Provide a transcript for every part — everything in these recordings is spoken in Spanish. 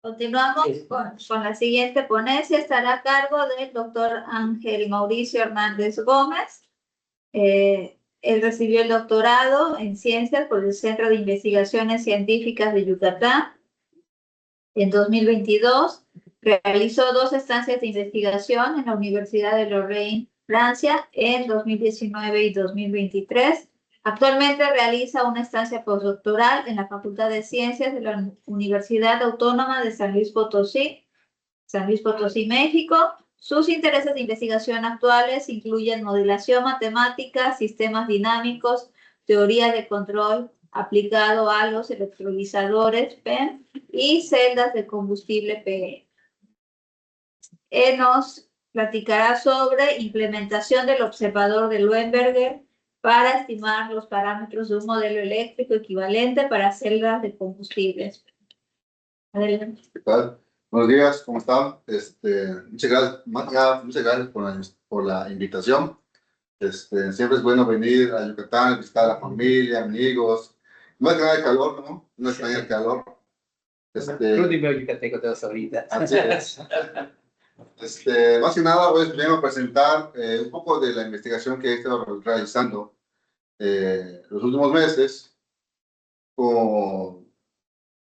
Continuamos con la siguiente ponencia. Estará a cargo del doctor Ángel Mauricio Hernández Gómez. Él recibió el doctorado en ciencias por el Centro de Investigaciones Científicas de Yucatán en 2022. Realizó 2 estancias de investigación en la Universidad de Lorraine, Francia, en 2019 y 2023. Actualmente realiza una estancia postdoctoral en la Facultad de Ciencias de la Universidad Autónoma de San Luis Potosí, México. Sus intereses de investigación actuales incluyen modelación matemática, sistemas dinámicos, teoría de control aplicado a los electrolizadores PEM y celdas de combustible PE. Él nos platicará sobre implementación del observador de Leuenberger para estimar los parámetros de un modelo eléctrico equivalente para celdas de combustibles. Adelante. ¿Qué tal? Buenos días, ¿cómo están? Muchas gracias, muchas gracias por la invitación. Siempre es bueno venir a Yucatán, visitar a la familia, amigos. No es que nada de calor, ¿no? No es que haya calor. Yo digo yucateco todos ahorita. Así es. Más que nada, voy a presentar un poco de la investigación que he estado realizando los últimos meses con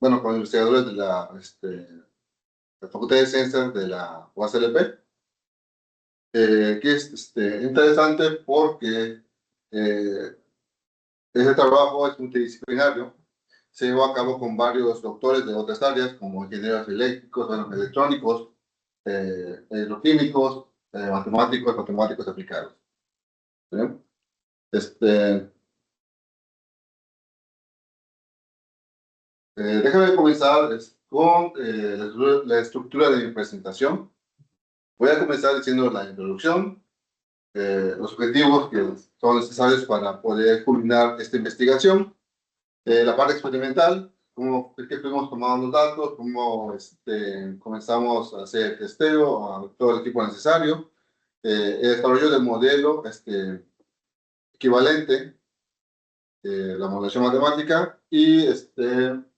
investigadores de la Facultad de Ciencias de la UASLP, que es interesante porque ese trabajo es multidisciplinario. Se llevó a cabo con varios doctores de otras áreas, como ingenieros eléctricos, electrónicos, electroquímicos, matemáticos aplicados. ¿Sí? Déjame comenzar con la estructura de mi presentación. Voy a comenzar diciendo la introducción, los objetivos que son necesarios para poder culminar esta investigación, la parte experimental, cómo es que fuimos tomando los datos, cómo comenzamos a hacer testeo, a todo el equipo necesario, el desarrollo del modelo equivalente, la modelación matemática, y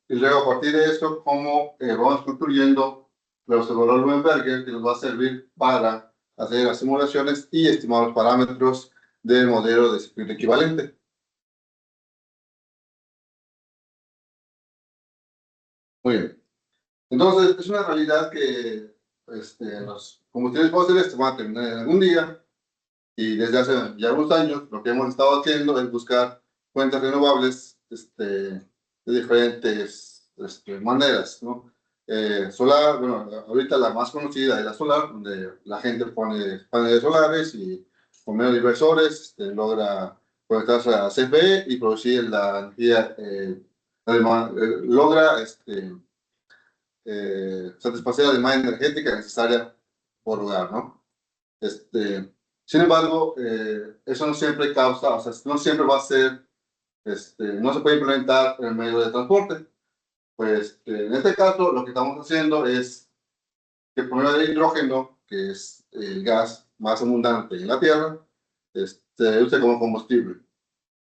luego a partir de esto, cómo vamos construyendo el observador Leuenberger, que nos va a servir para hacer las simulaciones y estimar los parámetros del modelo de circuito equivalente. Muy bien. Entonces, es una realidad que los combustibles fósiles se van a terminar en algún día, y desde hace ya algunos años lo que hemos estado haciendo es buscar fuentes renovables de diferentes maneras, ¿no? Solar, bueno, ahorita la más conocida es la solar, donde la gente pone paneles solares y con menos inversores logra conectarse a CFE y producir la energía, logra satisfacer la demanda energética necesaria por hogar, ¿no? Sin embargo, eso no siempre causa, o sea, no siempre va a ser, no se puede implementar en el medio de transporte. Pues en este caso, lo que estamos haciendo es que por medio del hidrógeno, que es el gas más abundante en la Tierra, se use como combustible.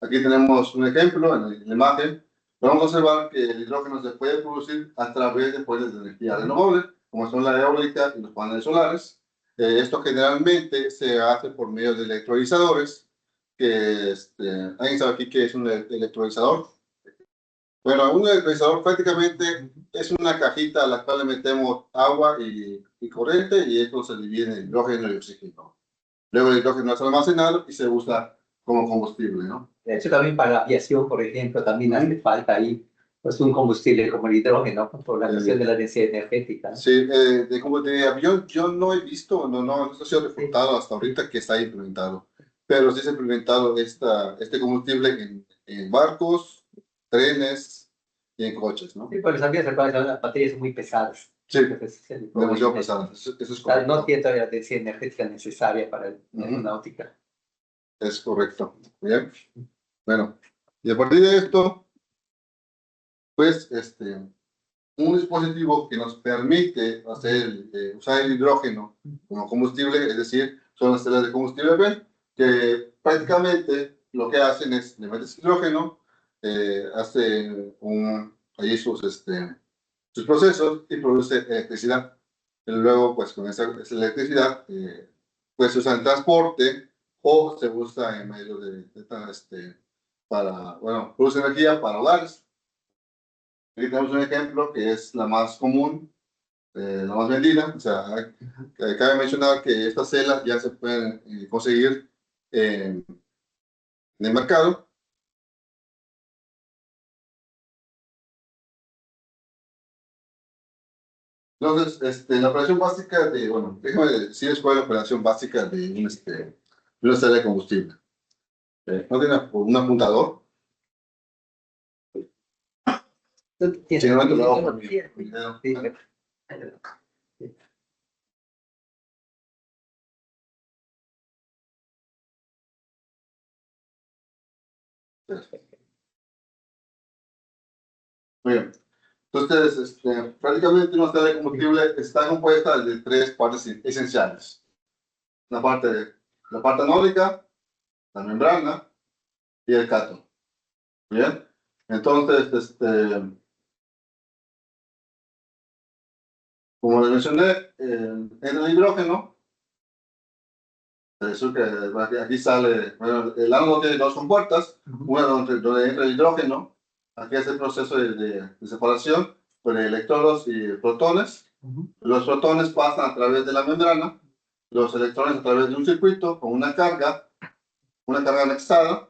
Aquí tenemos un ejemplo en la imagen. Vamos a observar que el hidrógeno se puede producir a través de fuentes de energía renovable, como son la eólica y los paneles solares. Esto generalmente se hace por medio de electrolizadores, que ¿alguien sabe aquí qué es un electrolizador? Bueno, un electrolizador prácticamente es una cajita a la cual le metemos agua y corriente, y esto se divide en hidrógeno y oxígeno. Luego el hidrógeno es almacenado y se usa como combustible, ¿no? De hecho, también para la aviación, por ejemplo, también hace falta ahí pues, un combustible como el hidrógeno, por la cuestión de la densidad energética, ¿no? Sí, como te diría, yo no he visto, no ha sido reportado hasta ahorita que está implementado, pero sí se ha implementado este combustible en barcos, trenes y en coches, ¿no? Sí, pues los aviones las baterías son muy pesadas. Sí, demasiado pesadas, eso es correcto. No tiene todavía la densidad energética necesaria para la aeronáutica. Es correcto. Bien. Bueno, y a partir de esto, pues, un dispositivo que nos permite usar el hidrógeno como combustible, es decir, son las celdas de combustible PEM, que prácticamente lo que hacen es, le metes hidrógeno, hace ahí sus procesos y produce electricidad. Y luego, pues con esa electricidad, pues se usa en transporte o se usa en medio para, bueno, produce energía para hogares. Aquí tenemos un ejemplo que es la más común, la más vendida. O sea, cabe mencionar que estas celdas ya se pueden conseguir en el mercado. Entonces, la operación básica de, bueno, déjame decirles cuál es la operación básica de una celda de combustible. ¿No tiene un apuntador? Si no, te lo hago por mi dedo. Muy bien. Entonces, prácticamente una celda de combustible está compuesta de tres partes esenciales. La parte anódica, la membrana y el cátodo. Bien. Entonces, como les mencioné, entra el hidrógeno. Eso que aquí sale, bueno, el ánodo tiene dos compuertas, una donde entra el hidrógeno. Aquí es el proceso de separación por electrones y protones. Los protones pasan a través de la membrana, los electrones a través de un circuito con una carga anexada,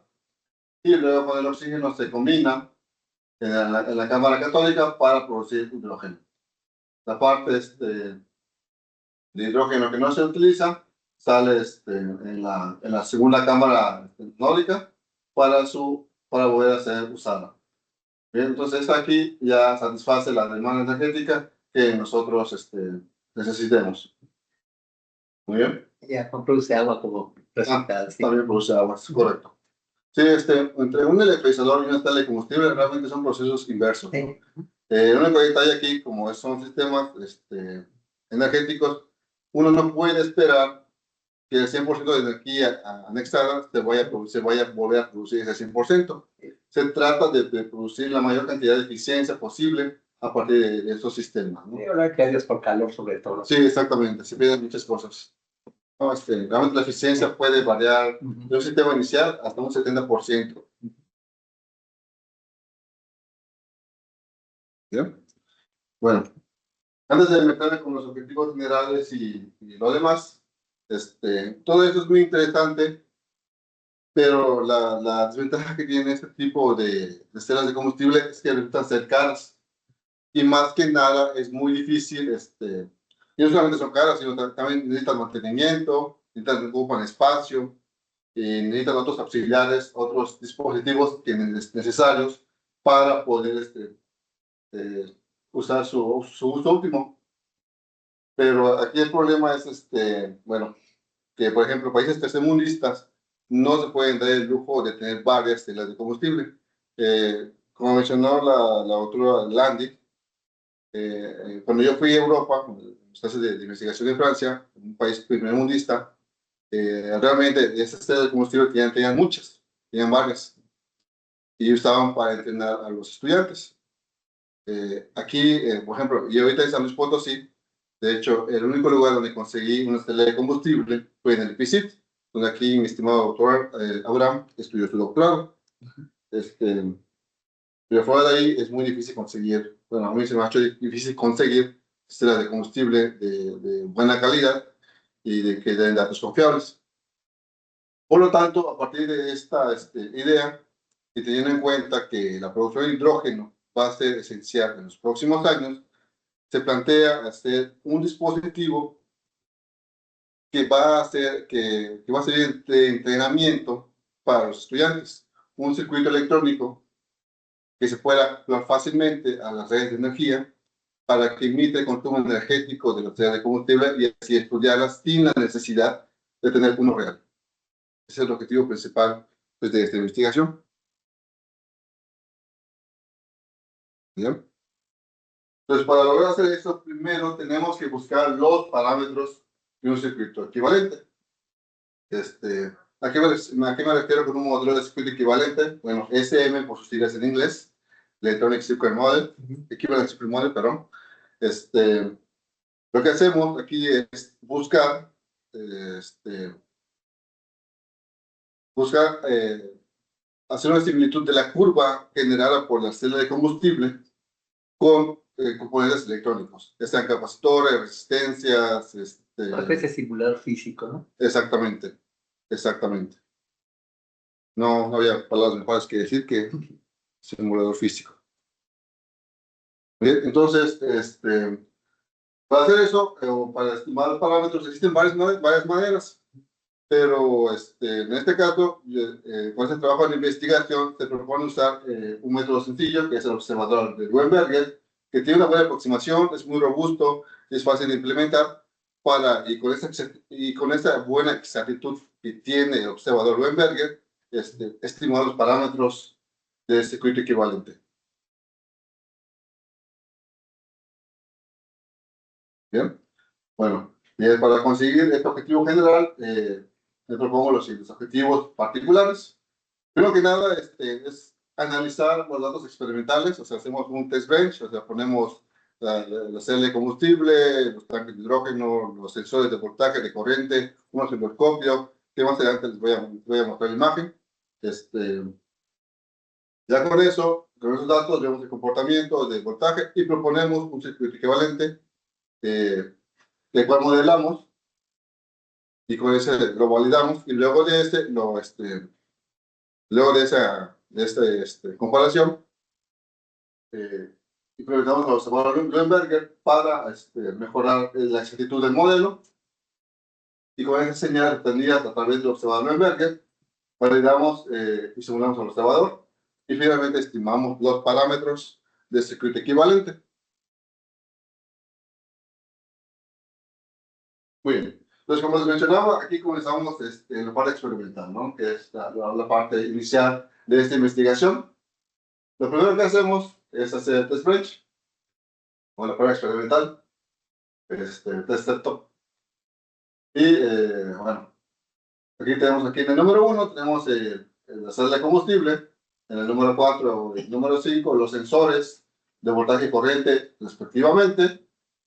y luego con el oxígeno se combina en la cámara catódica para producir hidrógeno. La parte de hidrógeno que no se utiliza sale en la segunda cámara anódica para poder ser usada. Bien, entonces esta aquí ya satisface la demanda energética que nosotros necesitemos. Muy bien. Ya produce agua como resultado. Sí. También produce agua, es correcto. Sí, entre un electrolizador y una celda de combustible realmente son procesos inversos. ¿No? Sí. El único detalle aquí, como son sistemas energéticos, uno no puede esperar que el 100% de energía anexada se vaya a volver a producir ese 100%. Se trata de producir la mayor cantidad de eficiencia posible a partir de estos sistemas. ¿No? Y ahora que es por calor sobre todo. Sí, exactamente, se pierden muchas cosas. No, realmente la eficiencia puede variar de un sistema inicial hasta un 70%. ¿Bien? Bueno, antes de meterme con los objetivos generales y lo demás, todo eso es muy interesante, pero la desventaja que tiene este tipo de celdas de combustible es que resultan ser caras. Y más que nada es muy difícil, y no solamente son caras, sino también necesitan mantenimiento, ocupan espacio, y necesitan otros auxiliares, otros dispositivos que necesarios para poder usar su uso óptimo. Pero aquí el problema es, bueno, que por ejemplo países tercermundistas no se pueden dar el lujo de tener varias celdas de combustible. Como mencionó la autora Landi, cuando yo fui a Europa, en los clases de investigación en Francia, un país primermundista, realmente esas celdas de combustible tenían muchas, tenían varias, y usaban para entrenar a los estudiantes. Aquí, por ejemplo, y ahorita en San Luis Potosí, de hecho, el único lugar donde conseguí una celda de combustible fue en el IPICIT, donde aquí mi estimado doctor Abraham estudió su doctorado. Pero fuera de ahí es muy difícil conseguir, bueno, a mí se me ha hecho difícil conseguir celdas de combustible de buena calidad y de que den datos confiables. Por lo tanto, a partir de esta idea, y teniendo en cuenta que la producción de hidrógeno va a ser esencial en los próximos años, se plantea hacer un dispositivo que va a ser de entrenamiento para los estudiantes, un circuito electrónico que se pueda actuar fácilmente a las redes de energía para que imite el consumo energético de las celdas de combustible y así estudiarlas sin la necesidad de tener uno real. Ese es el objetivo principal pues, de esta investigación. ¿Bien? Entonces, para lograr hacer esto, primero tenemos que buscar los parámetros de un circuito equivalente. ¿A qué me refiero con un modelo de circuito equivalente? Bueno, SM por sus siglas en inglés. Electronic Circuit Model, Equivalent Circuit Model, perdón. Lo que hacemos aquí es buscar, hacer una similitud de la curva generada por la celda de combustible con componentes electrónicos, ya sean capacitores, resistencias. Una especie de simulador físico, ¿no? Exactamente, exactamente. No había palabras mejores que decir que simulador físico. Bien, entonces, para hacer eso, o para estimar parámetros, existen varias maneras, pero en este caso, con este trabajo de investigación, se propone usar un método sencillo, que es el observador de Weinberger, que tiene una buena aproximación, es muy robusto, es fácil de implementar, y con esta buena exactitud que tiene el observador Weinberger, estimar los parámetros del circuito equivalente. Bien, bueno, para conseguir este objetivo general, le propongo los siguientes objetivos particulares. Primero que nada, es analizar los datos experimentales, o sea, hacemos un test bench, o sea, ponemos la celda de combustible, los tanques de hidrógeno, los sensores de voltaje, de corriente, un osciloscopio, que más adelante les voy a mostrar la imagen. Ya con eso, con esos datos, vemos el comportamiento del voltaje y proponemos un circuito equivalente, de cual modelamos, y con ese lo validamos, y luego de esta comparación, implementamos el observador Weinberger para mejorar la exactitud del modelo, y con esa señal obtenida a través del observador Weinberger, validamos y simulamos al observador, y finalmente estimamos los parámetros del circuito equivalente. Muy bien. Entonces, como les mencionaba, aquí comenzamos en la parte experimental, ¿no? Que es la parte inicial de esta investigación. Lo primero que hacemos es hacer el test bench, o la prueba experimental, test setup. Y, bueno, aquí en el número 1 tenemos la celda de combustible, en el número 4 o el número 5 los sensores de voltaje y corriente respectivamente.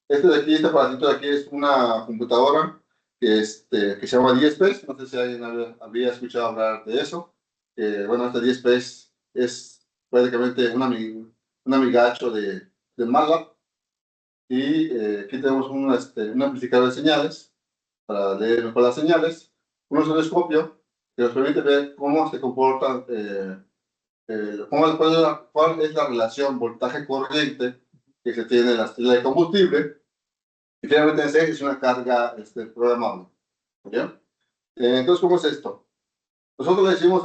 Este aparatito de aquí es una computadora que se llama DSpace, no sé si alguien había escuchado hablar de eso. Bueno, este DSpace es prácticamente un amigacho de MATLAB, y aquí tenemos un amplificador de señales para leer mejor las señales, un osciloscopio que nos permite ver cómo se comportan, cuál es la relación voltaje-corriente que se tiene en la celda de combustible. Y finalmente es una carga programable. ¿Bien? Entonces, ¿cómo es esto? Nosotros le decimos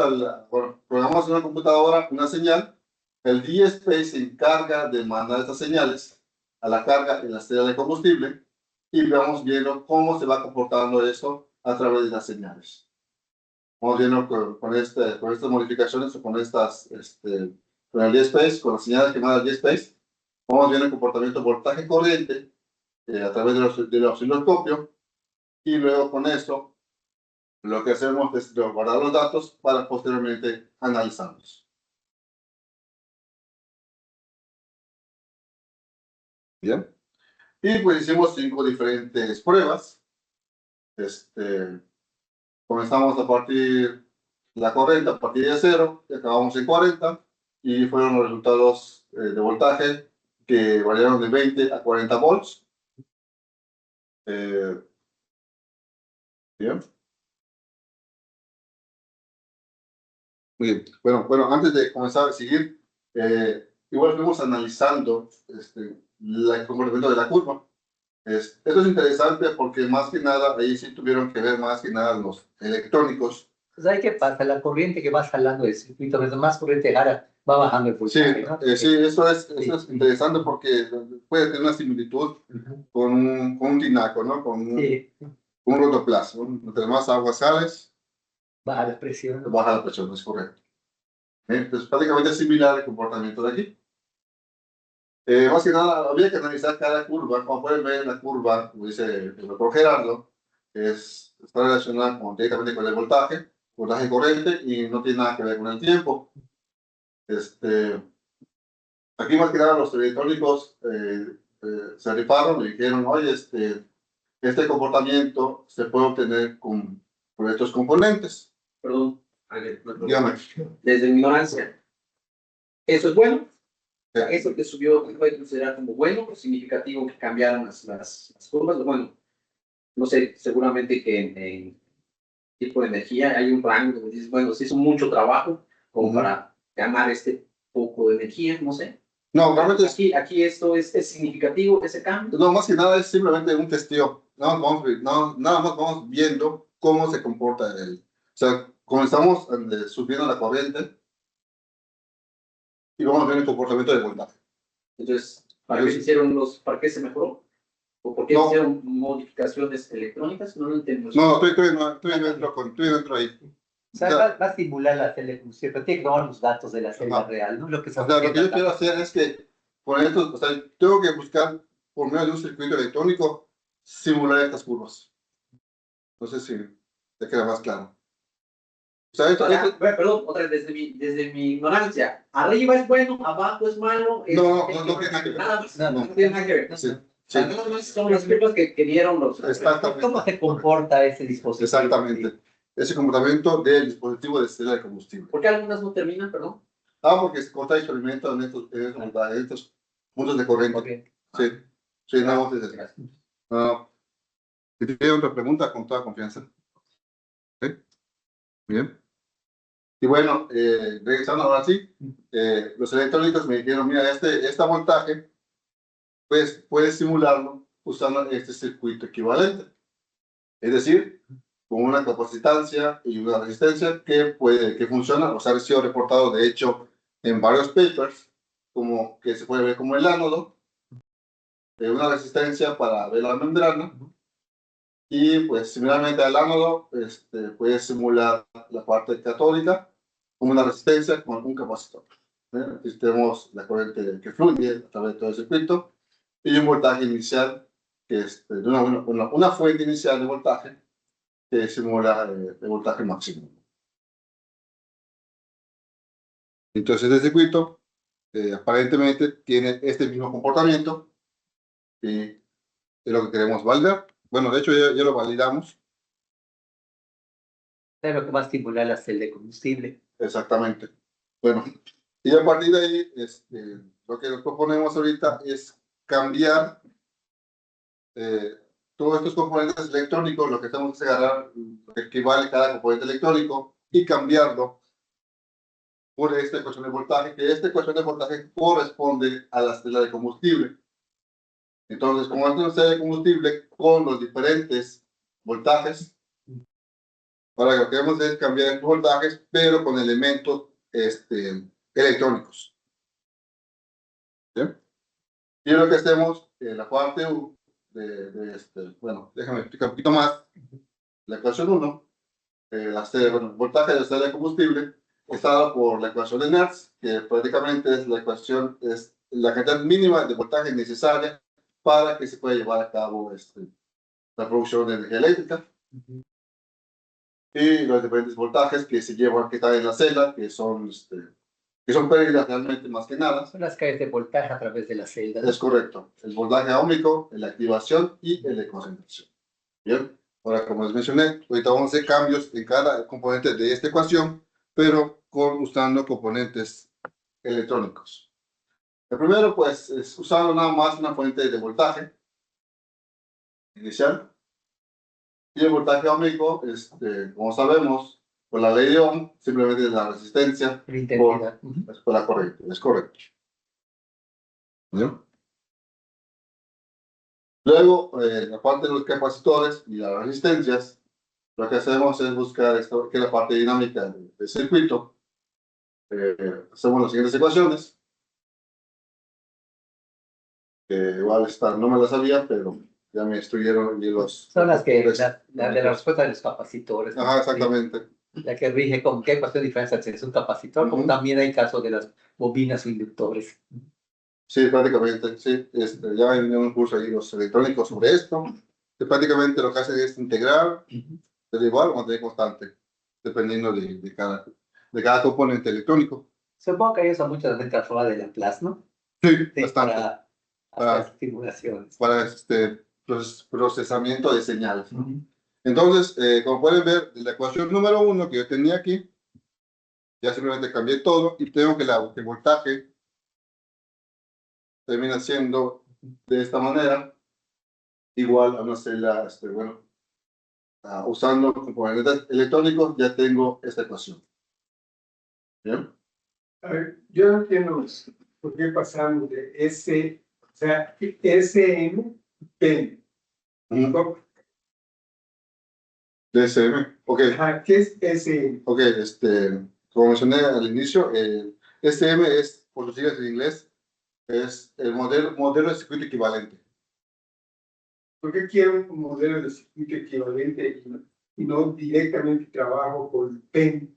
programamos en una computadora una señal, el DSpace se encarga de mandar estas señales a la carga en la celda de combustible, y vamos viendo cómo se va comportando eso a través de las señales. Vamos viendo con estas modificaciones, o con con el DSpace, con las señales que manda el DSpace, vamos viendo el comportamiento voltaje-corriente a través del osciloscopio, y luego con eso lo que hacemos es guardar los datos para posteriormente analizarlos. Bien, y pues hicimos 5 diferentes pruebas. Comenzamos a partir la corriente a partir de 0 y acabamos en 40, y fueron los resultados de voltaje que variaron de 20 a 40 volts. Bien. Muy bien. Bueno, antes de comenzar a seguir, igual fuimos analizando el comportamiento de la curva. Esto es interesante porque más que nada, ahí sí tuvieron que ver más que nada los electrónicos. ¿Sabes qué pasa? La corriente que va jalando del circuito, mientras más corriente jala, va bajando el Sí, voltaje, ¿no? sí, eso es interesante porque puede tener una similitud con un tinaco, ¿no? Con un rotoplas, ¿no? Entre más agua sales, baja la presión. baja la presión, es correcto. Entonces, prácticamente es similar el comportamiento de aquí. Más que nada, había que analizar cada curva. Como pueden ver, la curva, como dice el doctor Gerardo, está relacionada directamente con el voltaje corriente, y no tiene nada que ver con el tiempo. Aquí más que nada los electrónicos se rifaron y dijeron, oye, este comportamiento se puede obtener con estos componentes. Perdón, Ángel, Dígame. desde mi ignorancia, ¿eso es bueno? O sea, ¿eso que subió se puede considerar como bueno o significativo que cambiaron las curvas? Bueno, no sé, seguramente que en tipo de energía hay un rango donde dices, bueno, se hizo mucho trabajo como para ganar este poco de energía, no sé. No, realmente Aquí esto es significativo, ese cambio. no, más que nada es simplemente un testeo. Nada más vamos viendo cómo se comporta o sea, comenzamos subiendo la corriente y vamos a ver el comportamiento de voltaje. Entonces, ¿para qué se mejoró? ¿O por qué hicieron modificaciones electrónicas? No lo entiendo. No, estoy dentro ahí. O sea, va a simular la celda de combustible, pero tiene que tomar los datos de la celda real, ¿no? Lo que O sea, lo que yo quiero hacer es que, por esto, o sea, tengo que buscar, por medio de un circuito electrónico, simular estas curvas. No sé si te queda más claro. O sea, Perdón, otra vez, desde mi ignorancia. Arriba es bueno, abajo es malo. No tiene nada que ver. Nada más. No, No tiene nada que ver. Sí, Nada más son las curvas que dieron los. exactamente. ¿Cómo se comporta ese dispositivo? Exactamente. Ese comportamiento del dispositivo de celda de combustible. ¿Por qué algunas no terminan, perdón? Porque se corta experimento en estos puntos de corriente. Okay. Sí, no, si tiene otra pregunta, con toda confianza. ¿Sí? Bien. Y bueno, regresando ahora sí, los electrónicos me dijeron, mira, este voltaje, pues puedes simularlo usando este circuito equivalente. Es decir, con una capacitancia y una resistencia que funciona, o sea, ha sido reportado de hecho en varios papers, como que se puede ver como el ánodo, una resistencia para ver la membrana, y pues similarmente al ánodo, puede simular la parte catódica como una resistencia con un capacitor. Aquí tenemos la corriente que fluye a través de todo el circuito y un voltaje inicial, que es de una fuente inicial de voltaje que simula el voltaje máximo. Entonces el circuito aparentemente tiene este mismo comportamiento y es lo que queremos validar. Bueno, de hecho ya lo validamos. Es lo que va a estimular la celda de combustible. Exactamente. Bueno, y a partir de ahí, lo que nos proponemos ahorita es cambiar todos estos componentes electrónicos. Lo que tenemos que agarrar lo que equivale cada componente electrónico y cambiarlo por esta ecuación de voltaje, que esta ecuación de voltaje corresponde a la celda de combustible. Entonces, como es una celda de combustible con los diferentes voltajes, ahora lo que queremos es cambiar estos voltajes, pero con elementos electrónicos. ¿Bien? Y lo que hacemos en la parte U bueno, déjame explicar un poquito más. La ecuación 1, el voltaje de la celda de combustible, está dado por la ecuación de Nernst, que prácticamente es la cantidad mínima de voltaje necesaria para que se pueda llevar a cabo la producción de energía eléctrica. Y los diferentes voltajes que se llevan, que están en la celda, que son pérdidas realmente más que nada. Son las caídas de voltaje a través de la celda, ¿no? Es correcto. El voltaje óhmico, la activación y el de concentración. Bien. Ahora, como les mencioné, ahorita vamos a hacer cambios en cada componente de esta ecuación, pero usando componentes electrónicos. El primero, pues, es usando nada más una fuente de voltaje inicial. Y el voltaje óhmico, como sabemos, por la ley de Ohm, simplemente es la resistencia por la corriente. Es correcto. ¿Bien? Luego, aparte de los capacitores y las resistencias, lo que hacemos es buscar esto, que es la parte dinámica del circuito. Hacemos las siguientes ecuaciones, que igual no me las sabía, pero ya me instruyeron y los... Son las que, la de la respuesta de los capacitores. Ajá, exactamente. La que rige con qué ecuación de diferencia es un capacitor, como también hay caso de las bobinas o inductores. Sí, prácticamente, sí. Ya hay un curso ahí, los electrónicos, sobre esto. Que prácticamente lo que hacen es integrar, pero igual o mantener constante, dependiendo de cada componente electrónico. Supongo que ellos son muchas veces la forma de Laplace, ¿no? Sí, Sí, bastante. para hacer simulaciones. Para procesamiento de señales. Entonces, como pueden ver, de la ecuación número 1 que yo tenía aquí, ya simplemente cambié todo y tengo que el voltaje termina siendo de esta manera, igual a una celda, bueno, usando componentes electrónicos, ya tengo esta ecuación. ¿Bien? A ver, yo no entiendo por qué pasamos de S, o sea, SM, P. DSM. Ok. Ajá, ¿qué es SM? Ok, como mencioné al inicio, SM es, por sus siglas en inglés, es el modelo de circuito equivalente. ¿Por qué quiero un modelo de circuito equivalente y no directamente trabajo con PEN?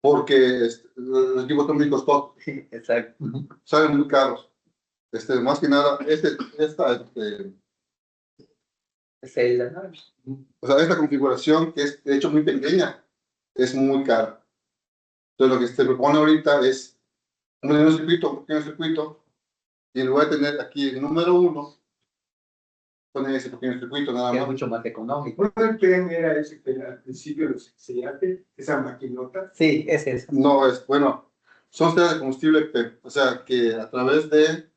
Porque los equipos son muy costosos, Sí, exacto. salen muy caros. Más que nada, Celda, ¿no? o sea, esta configuración, que es de hecho muy pequeña, es muy cara. Entonces, lo que se propone ahorita es un pequeño circuito, y en lugar de tener aquí el número 1, poner ese pequeño circuito nada Que es más. mucho más económico. Bueno, el PEN era ese que al principio nos enseñaste, esa maquinota. Sí, es eso. No, bueno, son celdas de combustible PEM, o sea, que a través de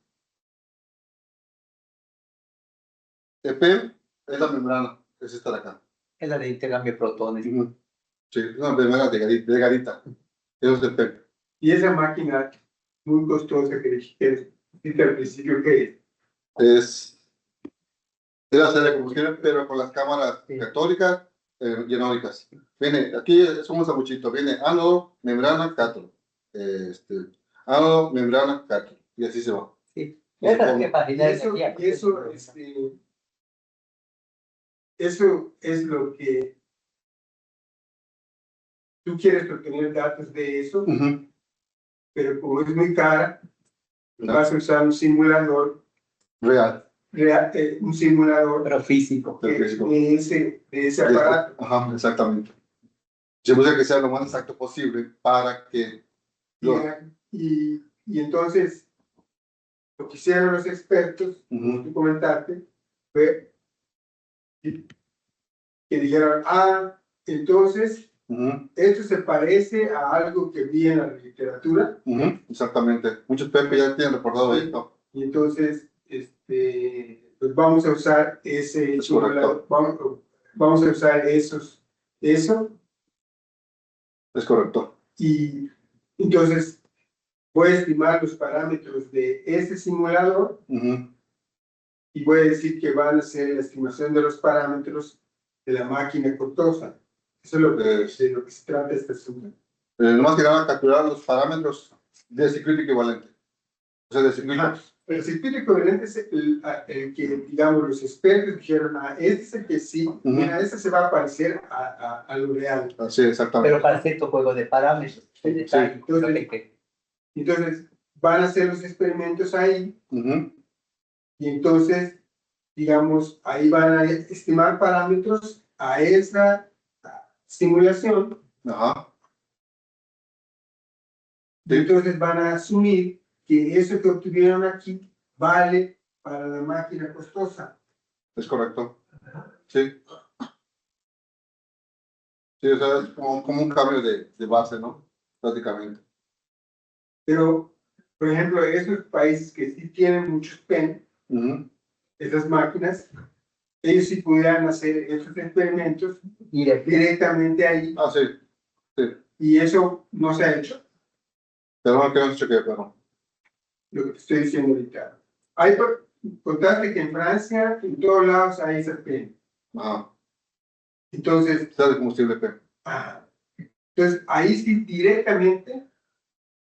PEM es la membrana, es esta de acá. Es la de intercambio de protones. Sí, es una membrana delgadita. Eso es el PEM. Y esa máquina muy costosa que dijiste al principio, ¿qué Es la celda de combustible, pero con las cámaras catódicas y anódicas. Viene, aquí somos abuchito, viene ánodo, membrana, cátodo. Ánodo, membrana, cátodo. Y así se va. Sí. No sé Esa es cómo. que página de Eso, energía. eso es lo que tú quieres obtener datos de eso, pero como es muy cara, vas a usar un simulador Real. un simulador Pero físico. de ese aparato. Ajá, exactamente. Se busca que sea lo más exacto posible para que Y entonces, lo que hicieron los expertos, como tú comentaste, fue que dijeron, entonces, esto se parece a algo que vi en la literatura. Exactamente. Muchos PEP ya tienen reportado esto. Y entonces, pues vamos a usar ese simulador, vamos a usar eso. Es correcto. Y entonces voy a estimar los parámetros de ese simulador y voy a decir que van a ser la estimación de los parámetros de la máquina costosa. Eso es lo que, de lo que se trata este asunto. Nomás que nada capturar los parámetros del circuito equivalente. O sea, del circuito. El circuito equivalente es el que, digamos, los expertos dijeron, este es el que sí, mira, este se va a parecer a lo real. Sí, exactamente. Pero para cierto juego de parámetros. De detalle, entonces, van a hacer los experimentos ahí, y entonces, digamos, ahí van a estimar parámetros a esa simulación. Y entonces van a asumir que eso que obtuvieron aquí vale para la máquina costosa. Es correcto. Sí. Sí, o sea, es como un cambio de base, ¿no? Prácticamente. Pero, por ejemplo, esos países que sí tienen muchos PEN, esas máquinas, ellos sí pudieran hacer esos experimentos directamente ahí. Sí. Sí. Y eso no se ha hecho. Pero no quiero chequear, pero. Lo que te estoy diciendo ahorita. Contaste que en Francia, en todos lados hay ese PEN. Entonces. Está de combustible PEM. Entonces, ahí sí directamente,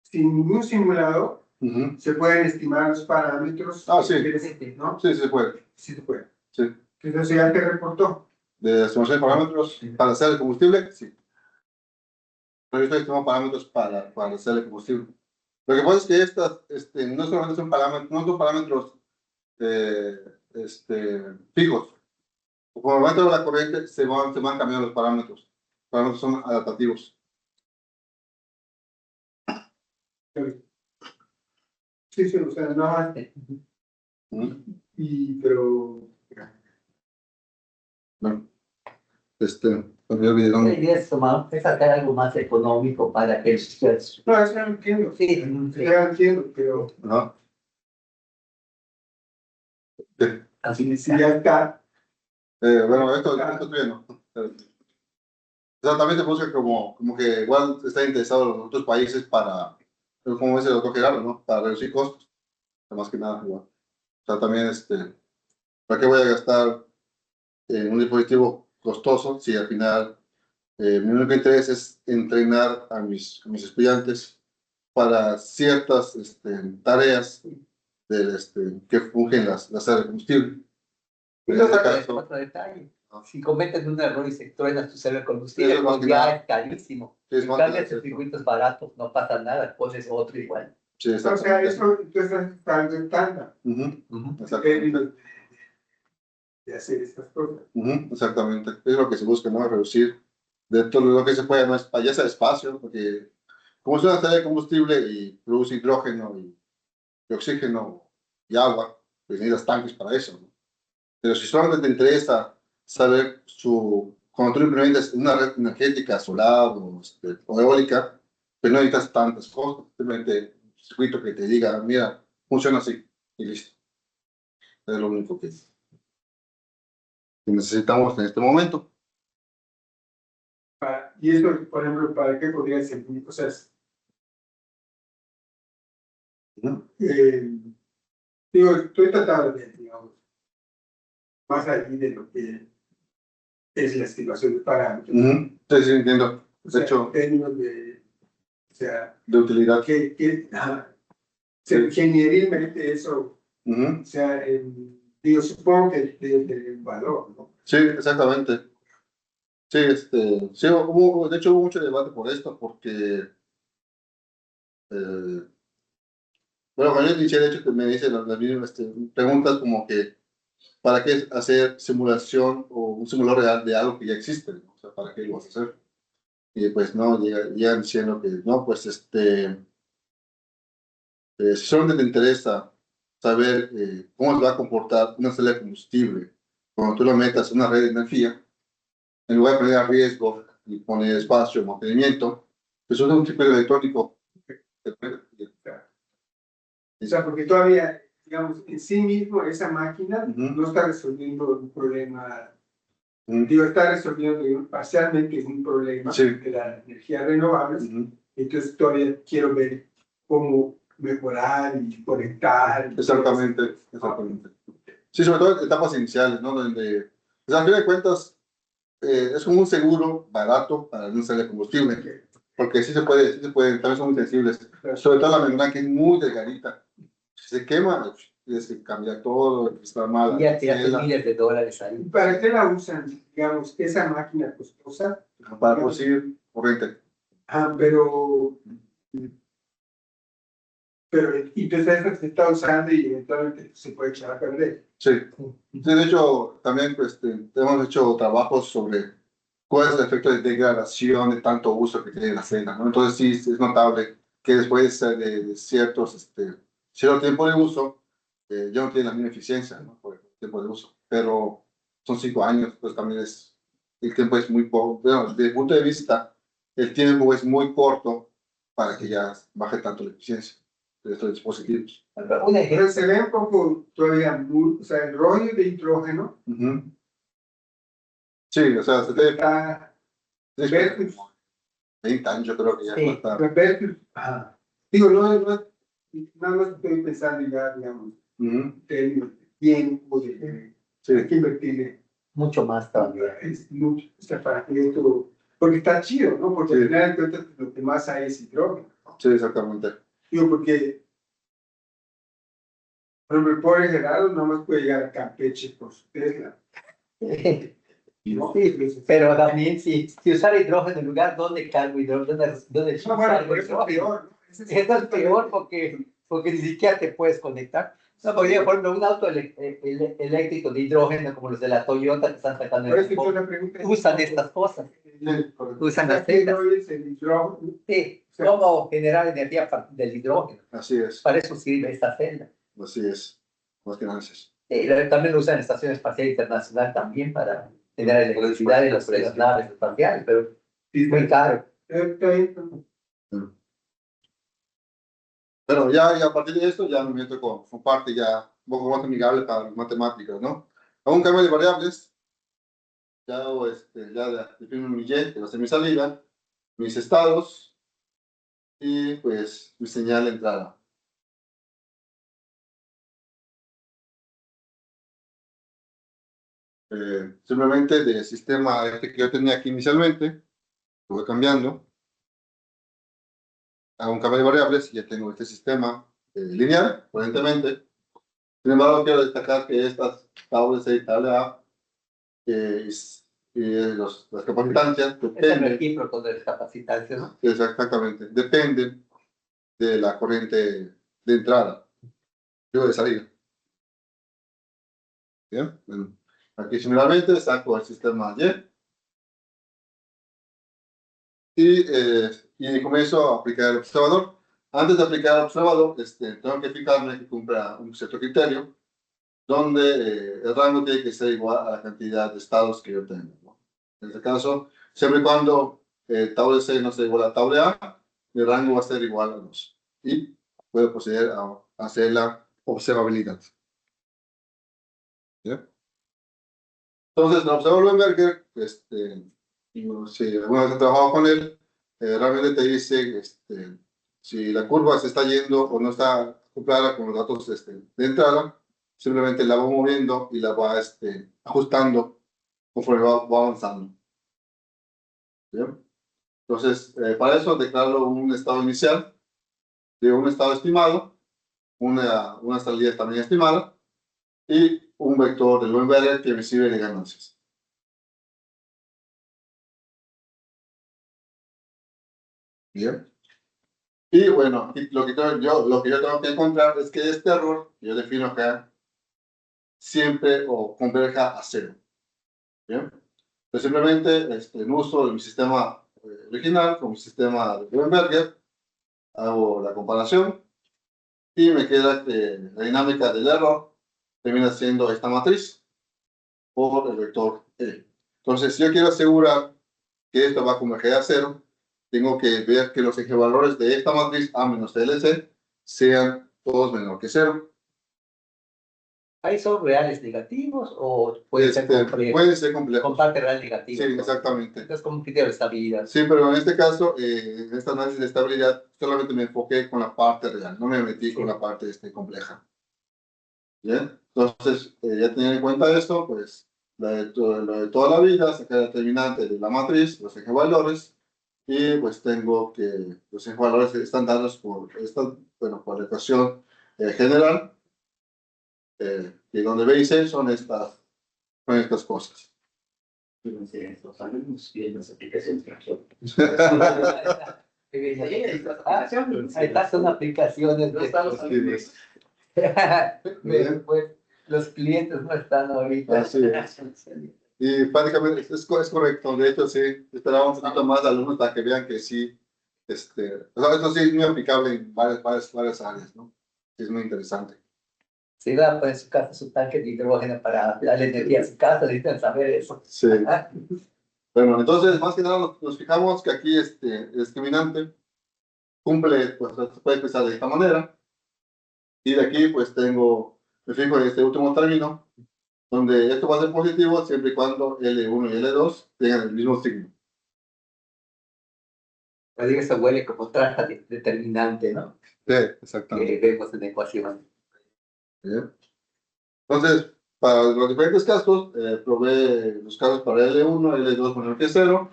sin ningún simulador, se pueden estimar los parámetros. Sí. ¿No? Sí, se puede. Sí se puede. Sí. Entonces ya te reportó. De estimación de parámetros para hacer el combustible, sí. Pero yo estoy estimando parámetros para hacer el combustible. Lo que pasa es que estas no solamente son parámetros, no son parámetros fijos. Por el momento de la corriente se van cambiando los parámetros. Los parámetros son adaptativos. Sí, sí, o sea, no, pero Bueno, me olvidé La dónde. idea es sacar algo más económico para que los no, eso no entiendo. sí, Eso ya entiendo, pero Ajá. así si ya está, Bueno, esto todavía no. O sea, también se busca como que igual está interesado en los otros países para, como dice el doctor Gerardo, ¿no? Para reducir costos, más que nada, igual. O sea, también, ¿para qué voy a gastar en un dispositivo costoso si al final mi único interés es entrenar a mis estudiantes para ciertas tareas que fungen las áreas de combustible? En este caso, otro detalle. Si cometen un error y se truena tu célebre Eso combustible, es más pues que ya nada. es carísimo. Sí, es En más que cambio, nada en cierto. circuitos baratos no pasa nada, pones otro igual. Sí, o sea, exactamente. eso entonces es algo estándar Exactamente. de hacer estas cosas. Exactamente. Es lo que se busca, ¿no? Reducir de todo lo que se pueda, no es ya sea espacio, porque como es una área de combustible y produce hidrógeno y oxígeno y agua, pues necesitas tanques para eso, ¿no? Pero si solamente te interesa saber cuando tú lo implementas en una red energética, solar o eólica, pues no necesitas tantas cosas, simplemente un circuito que te diga, mira, funciona así y listo. Es lo único que necesitamos en este momento. Y eso, por ejemplo, ¿para qué podría servir? O sea, digo, estoy tratando de, digamos, más allá de lo que es la estimación de parámetros. Sí, sí, entiendo. O De sea, hecho, en términos de, o sea, de utilidad. o sea, ingenierilmente eso, o sea, digo, supongo que debe tener un valor, ¿no? Sí, exactamente. Sí, sí, de hecho hubo mucho debate por esto, porque, bueno, cuando yo inicié, de hecho, que me dicen las mismas preguntas como que, ¿para qué hacer simulación o un simulador real de algo que ya existe, ¿no? O sea, ¿para qué lo vas a hacer? Y pues no, llegan diciendo que no, pues si solamente te interesa saber cómo se va a comportar una celda de combustible cuando tú lo metas en una red de energía, en lugar de poner a riesgo y poner espacio, mantenimiento, pues usa un chip electrónico. O sea, porque todavía, digamos, en sí mismo esa máquina no está resolviendo un problema, digo, está resolviendo parcialmente un problema de las energías renovables, entonces todavía quiero ver cómo mejorar y conectar. Exactamente, exactamente. Sí, sobre todo en etapas iniciales, ¿no? Donde, pues, al fin de cuentas, es como un seguro barato para no usar de combustible, porque sí se puede, también son muy sensibles, sobre todo la membrana que es muy delgadita. Si se quema, tienes que cambiar todo, está mal. Y ya tiraste miles de dólares ahí. ¿Para qué la usan, digamos, esa máquina costosa? Para producir corriente. Pero entonces esta se está usando y eventualmente se puede echar a perder. Sí, sí, de hecho, también hemos hecho trabajos sobre cuál es el efecto de degradación de tanto uso que tiene la celda, ¿no? Entonces sí, es notable que después de cierto tiempo de uso, ya no tiene la misma eficiencia, ¿no? Por el tiempo de uso, pero son 5 años, pues también el tiempo es muy poco, bueno, desde el punto de vista, el tiempo es muy corto para que ya baje tanto la eficiencia de estos dispositivos. Pero se ve un poco todavía muy, o sea, el rollo de hidrógeno. Sí, o sea, se te está versus 20 años, yo creo que ya está. versus, digo, nada más estoy pensando ya, digamos, en términos de tiempo, hay que invertirle mucho más también. Es mucho, o sea, para que esto, porque está chido, ¿no? Porque al final de cuentas lo que más hay es hidrógeno. Sí, exactamente. Digo, porque, por ejemplo, el pobre Gerardo nada más puede llegar a Campeche por su Tesla. ¿No? Sí, pero también si usar hidrógeno en lugar, ¿dónde cargo hidrógeno? ¿Dónde No, bueno, por eso es peor, ¿no? Eso es peor porque ni siquiera te puedes conectar. No, porque, por ejemplo, un auto eléctrico de hidrógeno, como los de la Toyota que están sacando por eso la pregunta usan estas cosas. Usan las celdas. Sí. cómo generar energía a partir del hidrógeno. Así es, Para eso sirve esta celda. así es. Más que gracias. También lo usan en la Estación Espacial Internacional también para generar electricidad en las naves espaciales, pero es muy caro. Pero ya a partir de esto ya me meto con parte ya un poco más amigable para las matemáticas, ¿no? Hago un cambio de variables, ya hago ya defino mi Y, que va a ser mi salida, mis estados y pues mi señal de entrada. Simplemente del sistema que yo tenía aquí inicialmente, lo voy cambiando, hago un cambio de variables y ya tengo este sistema lineal, aparentemente. Sin embargo, quiero destacar que estas tablas C y tabla A las capacitancias Es el dependen, recíproco de las capacitancias, ¿no? exactamente, dependen de la corriente de entrada, digo de salida. Bien, bueno, aquí similarmente saco el sistema y comienzo a aplicar el observador. Antes de aplicar el observador, tengo que fijarme que cumpla un cierto criterio, donde el rango tiene que ser igual a la cantidad de estados que yo tengo, ¿no? En este caso, siempre y cuando tabla C no sea igual a tabla A, mi rango va a ser igual a 2. Y puedo proceder a hacer la observabilidad. ¿Bien? Entonces, el observador Weinberger, si alguna vez has trabajado con él, realmente te dice si la curva se está yendo o no está acoplada con los datos de entrada, simplemente la va moviendo y la va ajustando conforme va avanzando. ¿Bien? Entonces, para eso declaro un estado inicial, de un estado estimado, una salida también estimada y un vector de Weinberger que recibe de ganancias. Bien. Y bueno, lo que yo tengo que encontrar es que este error que yo defino acá siempre o converja a 0. Bien. Pues simplemente en uso de mi sistema original con mi sistema de Weinberger, hago la comparación y me queda que la dinámica del error termina siendo esta matriz por el vector E. Entonces, si yo quiero asegurar que esto va a converger a 0, tengo que ver que los equivalores de esta matriz A menos TLC sean todos menor que 0. ¿Ahí son reales negativos o pueden ser complejos? Pueden ser complejos. Con parte real negativa. Sí, exactamente. Entonces, como un criterio de estabilidad. Sí, pero en este caso, en esta análisis de estabilidad, solamente me enfoqué con la parte real, no me metí con la parte compleja. Bien, entonces, ya teniendo en cuenta esto, pues, lo de toda la vida, sacar el determinante de la matriz, los equivalores, y pues tengo que los equivalores están dados por por la ecuación general, y donde B y C son estas cosas. Ahí son aplicaciones. No estamos Bien. Pues, los clientes no están ahorita. Así es. Y prácticamente es correcto. De hecho, sí, esperábamos un poquito más de alumnos para que vean que sí, o sea, esto sí es muy aplicable en varias áreas, ¿no? Sí, es muy interesante. Si va a poner su casa su tanque de hidrógeno para darle energía a su casa, necesitan saber eso. Sí. Bueno, entonces, más que nada, nos fijamos que aquí el discriminante cumple, pues, se puede expresar de esta manera. Y de aquí, pues, me fijo en este último término, donde esto va a ser positivo siempre y cuando L1 y L2 tengan el mismo signo. Pues digo, eso huele como traza determinante, ¿no? Sí, exactamente. Que vemos en la ecuación. Bien. Entonces, para los diferentes casos, probé los casos para L1, L2 menor que 0,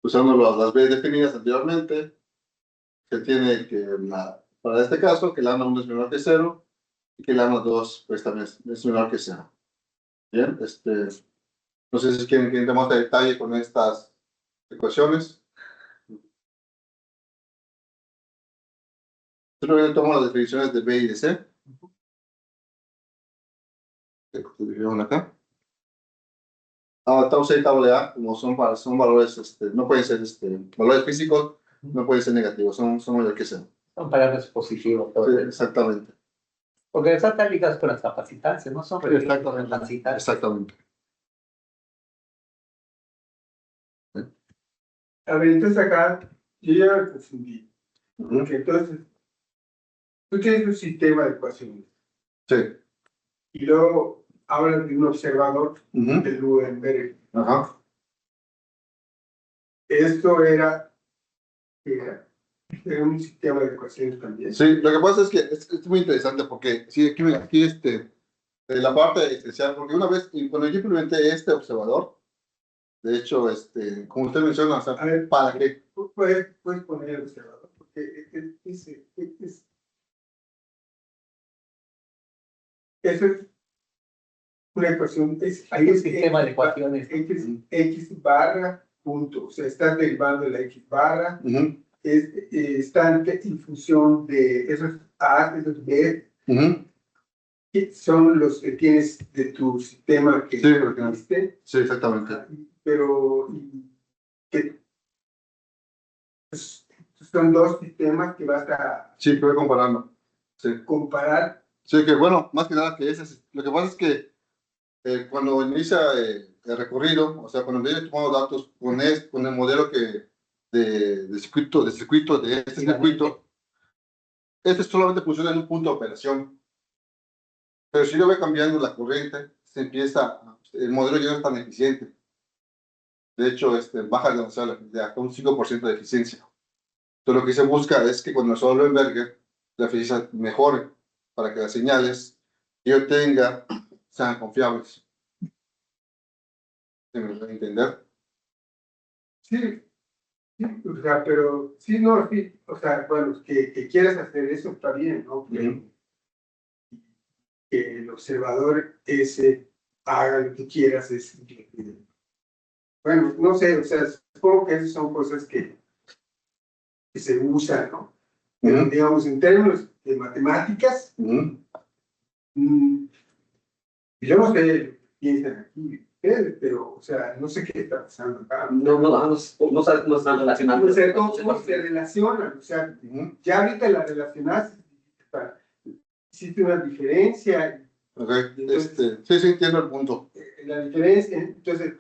usando las B definidas anteriormente, que tiene para este caso, que lambda 1 es menor que 0 y que lambda 2 pues también es menor que 0. Bien, no sé si quieren que entre más de detalle con estas ecuaciones. Simplemente tomo las definiciones de B y de C. Acá. Tau C y tau A, como son valores, no pueden ser valores físicos, no pueden ser negativos, son mayor que cero. Son parámetros positivos. Todo Sí, eso. exactamente. Porque están ligados con las capacitancias, no son capacitantes. Exactamente. A ver, entonces acá yo ya me confundí. Ujú. Porque entonces, tú tienes un sistema de ecuaciones Sí. y luego hablas de un observador Ujú. de Ludenberg. Ajá. Esto era un sistema de ecuaciones también. Sí, lo que pasa es que es muy interesante porque sí, aquí la parte esencial, porque una vez, y cuando yo implementé este observador, de hecho, como usted menciona, o sea, A ver, ¿para qué? puedes poner el observador, porque eso es una ecuación, Hay un sistema de ecuaciones. X barra punto, o sea, estás derivando de la X barra, Ujú, están en función de esos A, esos B, ujú. que son los que tienes de tu sistema que Sí, viste, Sí, exactamente. pero que pues, son dos sistemas que vas a Sí, que voy comparando. Sí. comparar. Sí, que bueno, más que nada que lo que pasa es que cuando inicia el recorrido, o sea, cuando yo he tomado datos con el modelo de circuito, de este circuito, este solamente funciona en un punto de operación. Pero si yo voy cambiando la corriente, el modelo ya no es tan eficiente. De hecho, baja demasiado de hasta un 5% de eficiencia. Entonces, lo que se busca es que cuando solo envergue, la eficiencia mejore para que las señales que yo tenga sean confiables. ¿Se me puede entender? Sí, sí, o sea, pero sí, no, sí, o sea, bueno, que quieras hacer eso está bien, ¿no? Ujú. Que el observador ese haga lo que quieras es, bueno, no sé, o sea, supongo que esas son cosas que se usan, ¿no? Pero Ujú. digamos, en términos de matemáticas, Ujú. yo no sé lo que piensan aquí ustedes, pero, o sea, no sé qué está pasando acá. No están relacionando. O sea, ¿cómo se relacionan? O sea, Ujú. ya ahorita la relacionaste, hiciste una diferencia. Ok, Entonces, sí, entiendo el punto. la diferencia, entonces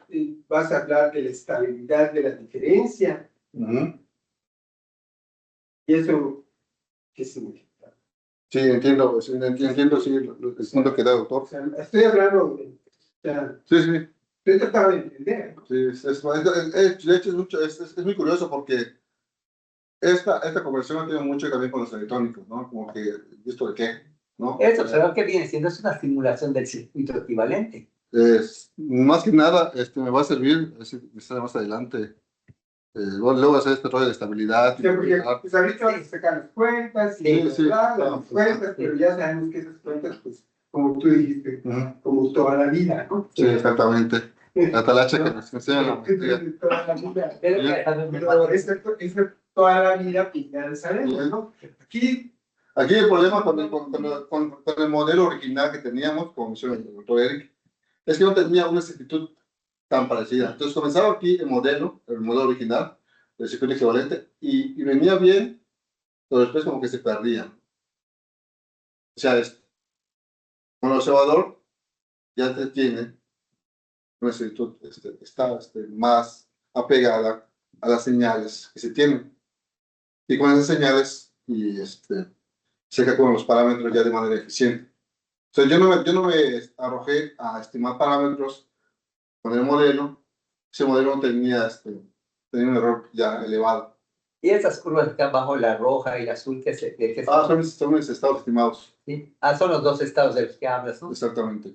vas a hablar de la estabilidad de la diferencia. Ujú. ¿Y eso qué significa? Sí, entiendo, entiendo, sí, el punto que da, O doctor. sea, estoy hablando, o sea, Sí, sí, estoy tratando de entender, ¿no? sí, de hecho es muy curioso porque esta conversión ha tenido mucho que ver con los electrónicos, ¿no? Como que, ¿esto de qué? ¿No? Eso, ¿sabes qué viene siendo? Es una simulación del circuito equivalente. Más que nada, me va a servir, más adelante, luego hacer este rollo de estabilidad. O sea, porque pues ahorita vas a sacar las cuentas y Sí, las cuentas, pero ya sabemos que esas cuentas, pues, como tú dijiste, Ujú. como toda la vida, ¿no? Sí, exactamente. La talacha que ¿No? nos enseña la maestría. Entonces, toda la vida. Pero Pero esa toda la vida, pues ya lo sabemos, ¿no? Aquí el problema con el modelo original que teníamos, como menciona el doctor Eric, es que no tenía una exactitud tan parecida. Entonces comenzaba aquí el modelo original, el circuito equivalente, y venía bien, pero después como que se perdía. O sea, con el observador ya te tiene una exactitud, está más apegada a las señales que se tienen. Y con esas señales, se calculan los parámetros ya de manera eficiente. O sea, yo no me arrojé a estimar parámetros con el modelo. Ese modelo no tenía un error ya elevado. y esas curvas que están bajo la roja y la azul, Son mis estados estimados. ¿sí? Son los dos estados de los que hablas, ¿no? Exactamente.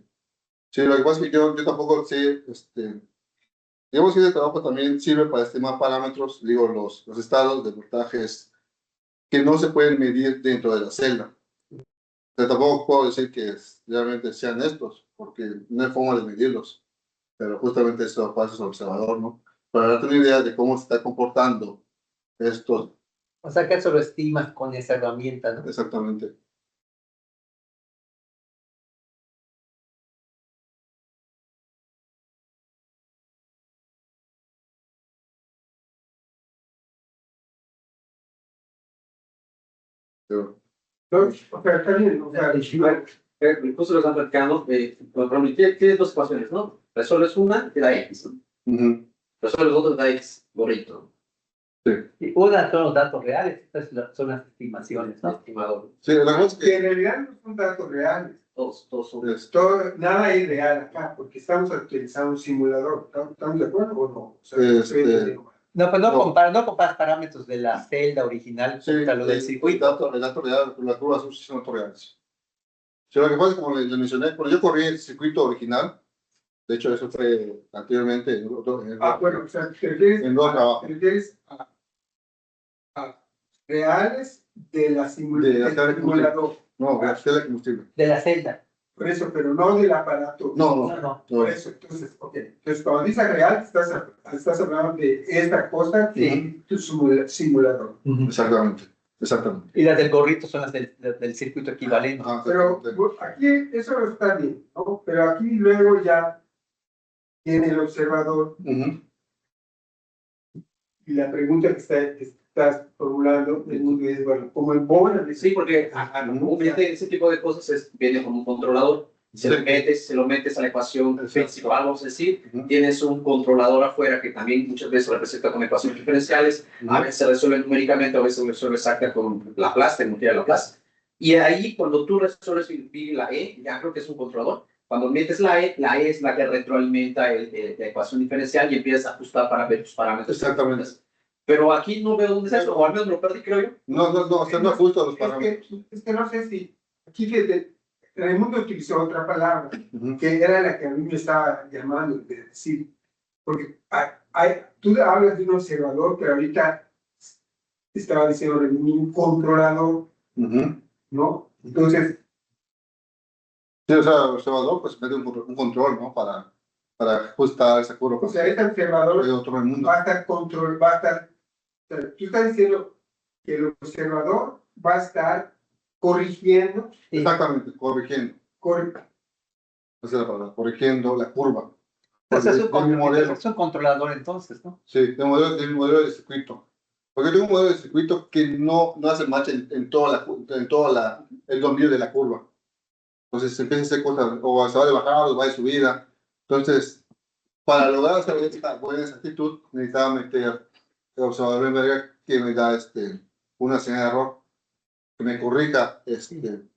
Sí, lo que pasa es que yo tampoco sé, digamos que ese trabajo también sirve para estimar parámetros, digo, los estados de voltajes que no se pueden medir dentro de la celda. Pero tampoco puedo decir que realmente sean estos, porque no hay forma de medirlos. Pero justamente eso pasa es observador, ¿no? Para darte una idea de cómo se está comportando esto O sea, que eso lo estimas con esa herramienta, ¿no? exactamente. Pero, Entonces, o sea, está bien, o sea, Justo lo están platicando, por ejemplo, tienes dos ecuaciones, ¿no? Resuelves una, te da X, ¿no? Resuelves otra, te da X, gorrito. Y una son los datos reales, otras son las estimaciones, ¿no? Estimador. sí, la cosa es que que en realidad no son datos reales. Todos son. Nada es real acá, porque estamos utilizando un simulador. ¿Estamos de acuerdo o no? O sea, No, pues no, No. comparas parámetros de la celda original sí, contra lo del circuito. el dato real, la curva azul sí son datos reales. Sí, lo que pasa es que, como les mencioné, cuando yo corrí el circuito original, de hecho, eso fue anteriormente en bueno, o sea, te refieres en dos trabajos. a reales de la De la simulación. celda de combustible. No, de la celda de combustible. De la celda. Por eso, pero no del aparato. No. Por eso, entonces, ok. Entonces, cuando dices real, estás hablando de esta cosa que es tu simulador. Exactamente. Y las del gorrito son las del circuito equivalente. Ajá, Pero exactamente. aquí eso está bien, ¿no? Pero aquí luego ya tiene el observador y la pregunta que estás formulando es, bueno, como el Bowen. Sí, porque obviamente ese tipo de cosas viene con un controlador. Se lo metes a la ecuación principal, vamos a decir, tienes un controlador afuera que también muchas veces representa con ecuaciones diferenciales, a veces se resuelve numéricamente, a veces se resuelve exacta con Laplace, tecnología de Laplace. Y ahí, cuando tú resuelves la E, ya creo que es un controlador. Cuando metes la E es la que retroalimenta la ecuación diferencial y empiezas a ajustar para ver tus parámetros. Exactamente. Pero aquí no veo dónde es eso, o al menos lo perdí, creo yo. No, o sea, no ajusta los parámetros. Es que no sé si, aquí Raimundo utilizó otra palabra, que era la que a mí me estaba llamando, de decir, porque tú hablas de un observador, pero ahorita estaba diciendo un controlador, ¿no? Entonces, Sí, o sea, el observador pues mete un control, ¿no? Para ajustar esa curva. o sea, este observador otro mundo. va a estar va a estar, o sea, tú estás diciendo que el observador va a estar corrigiendo. Exactamente, corrigiendo. Esa es la palabra, corrigiendo la curva. Entonces Es un controlador entonces, ¿no? Sí, de mi modelo de circuito. Porque tengo un modelo de circuito que no hace match en toda el dominio de la curva. Entonces se empieza a hacer cosas, o se va de bajada o va de subida. Entonces, para lograr hacer esta buena exactitud, necesitaba meter el observador de Lemberger que me da una señal de error que me corrija el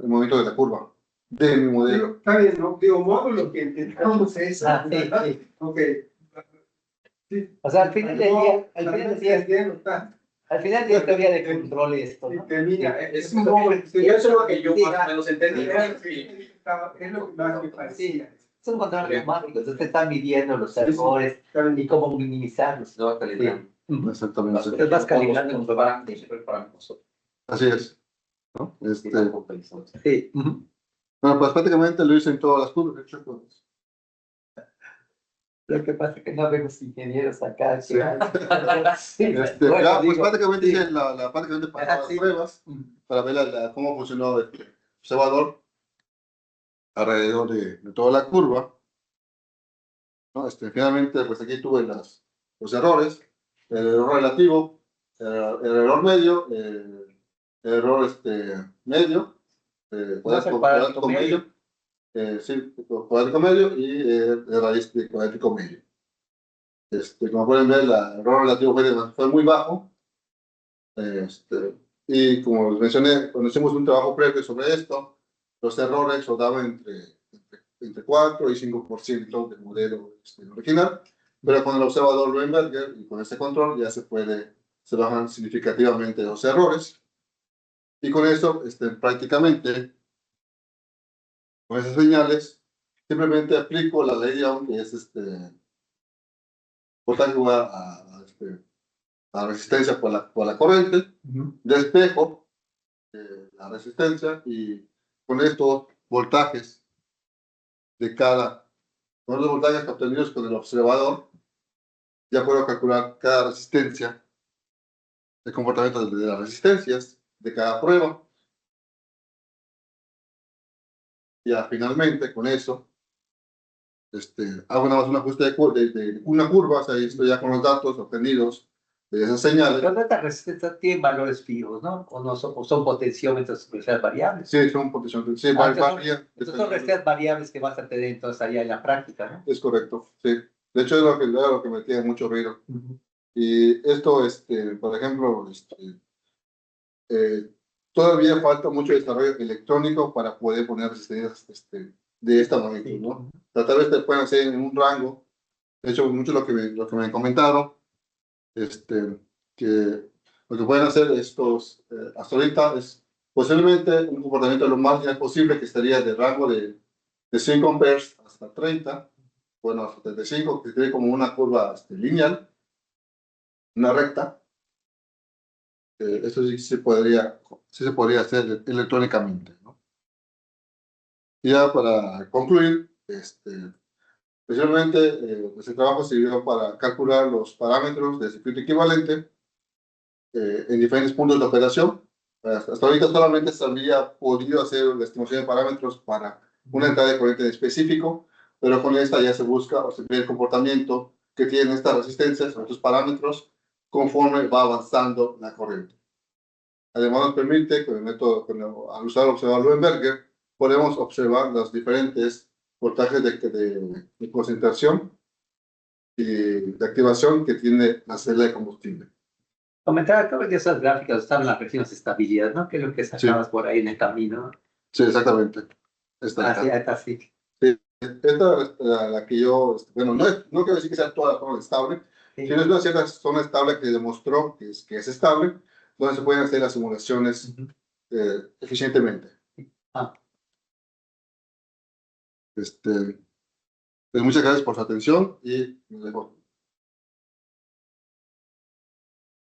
movimiento de la curva de mi modelo. Está bien, ¿no? Digo, módulo que intentamos eso. Sí. Ok. Sí. O sea, al final del día, al final del día teoría de control esto, ¿no? Es un módulo. Y eso es lo que yo más o menos entendí. Es lo que más me parecía. Es un control automático, entonces te están midiendo los errores y cómo minimizarlos. No, calibrando. Exactamente. Entonces vas calibrando. Así es. ¿No? Sí. Bueno, pues prácticamente lo hice en todas las curvas. De hecho, pues, Lo que pasa es que no vemos ingenieros acá. Sí. Pues prácticamente hice prácticamente para las pruebas, para ver cómo funcionó el observador alrededor de toda la curva. ¿No? Finalmente, pues aquí tuve los errores, el error relativo, el error medio, el error medio, cuadrático medio, sí, cuadrático medio y el raíz de cuadrático medio. Como pueden ver, el error relativo fue muy bajo. Y como les mencioné, cuando hicimos un trabajo previo sobre esto, los errores rodaban entre 4 y 5% del modelo original, pero con el observador Lemberger y con este control ya se bajan significativamente los errores. Y con eso, prácticamente, con esas señales, simplemente aplico la ley de Ohm, que es voltaje igual a resistencia por la corriente, despejo la resistencia y con estos voltajes con los voltajes obtenidos con el observador, ya puedo calcular cada resistencia, el comportamiento de las resistencias de cada prueba. Ya finalmente con eso, hago nada más un ajuste de una curva, o sea, estoy ya con los datos obtenidos de esas señales. Pero estas resistencias tienen valores fijos, ¿no? O no son, o son potenciómetros superficiales variables. Sí, son potenciales. Sí, Entonces son resistencias variables que vas a tener entonces allá en la práctica, ¿no? es correcto, sí. De hecho, es lo que me tiene mucho ruido. Y esto, por ejemplo, todavía falta mucho desarrollo electrónico para poder poner resistencias de esta magnitud, ¿no? O sea, tal vez te puedan hacer en un rango. De hecho, mucho lo que me comentaron, que lo que pueden hacer estos, hasta ahorita es posiblemente un comportamiento lo más general posible, que estaría de rango de 5 amperes hasta 30, bueno, hasta 35, que tiene como una curva lineal, una recta. Eso sí se podría hacer electrónicamente, ¿no? Y ya para concluir, especialmente este trabajo sirvió para calcular los parámetros de circuito equivalente en diferentes puntos de operación. Hasta ahorita solamente se había podido hacer la estimación de parámetros para una entrada de corriente en específico, pero con esta ya se busca o se ve el comportamiento que tienen estas resistencias o estos parámetros conforme va avanzando la corriente. Además nos permite, con el método, al usar observador Leuenberger, podemos observar los diferentes voltajes de concentración y de activación que tiene la celda de combustible. Comentaba que esas gráficas estaban las regiones de estabilidad, ¿no? Que es lo que sacabas por ahí en el camino. Sí, exactamente. Esta Así, así. Esta es la que yo, bueno, no quiero decir que sea toda la zona estable, sino es una cierta zona estable que demostró que es estable, donde se pueden hacer las simulaciones eficientemente. Pues muchas gracias por su atención y nos vemos.